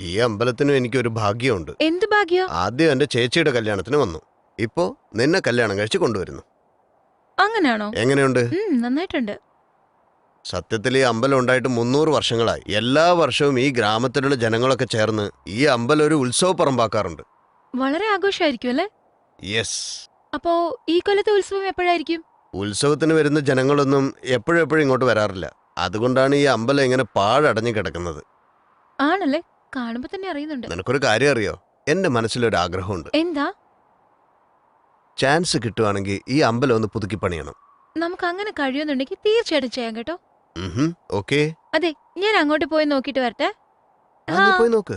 ഈ അമ്പലത്തിനും എനിക്കൊരു ഭാഗ്യമുണ്ട്. എന്ത് ഭാഗ്യം? ആദ്യം എന്റെ ചേച്ചിയുടെ കല്യാണത്തിന് വന്നു. ഇപ്പോ നിന്നെ കല്യാണം കഴിച്ച് കൊണ്ടുവരുന്നു. അങ്ങനെയാണോ? എങ്ങനെയുണ്ട്? നന്നായിട്ടുണ്ട്. സത്യത്തിൽ ഈ അമ്പലം ഉണ്ടായിട്ട് 300 വർഷങ്ങളായി. എല്ലാ വർഷവും ഈ ഗ്രാമത്തിലുള്ള ജനങ്ങളൊക്കെ ചേർന്ന് ഈ അമ്പലം ഒരു ഉത്സവ പറമ്പാക്കാറുണ്ട്. വളരെ ആഘോഷമായിരിക്കും അല്ലേ? യെസ്. അപ്പോ ഈ കൊല്ലത്തെ ഉത്സവം എപ്പോഴായിരിക്കും? ഉത്സവത്തിന് വരുന്ന ജനങ്ങളൊന്നും എപ്പോഴും ഇങ്ങോട്ട് വരാറില്ല. അതുകൊണ്ടാണ് ഈ അമ്പലം ഇങ്ങനെ പാഴടഞ്ഞു കിടക്കുന്നത്. ആണല്ലേ? കാണുമ്പോ തന്നെ അറിയുന്നുണ്ട്. നിനക്കൊരു കാര്യം അറിയോ? എന്റെ മനസ്സിലൊരു ആഗ്രഹമുണ്ട്. എന്താ? ചാൻസ് കിട്ടുവാണെങ്കിൽ ഈ അമ്പലം ഒന്ന് പുതുക്കി പണിയണം. നമുക്ക് അങ്ങനെ കഴിയുന്നുണ്ടെങ്കിൽ തീർച്ചയായിട്ടും ചെയ്യാം കേട്ടോ. ഓക്കേ. അതെ, ഞാൻ അങ്ങോട്ട് പോയി നോക്കിട്ട് വരട്ടെ. പോയി നോക്ക്.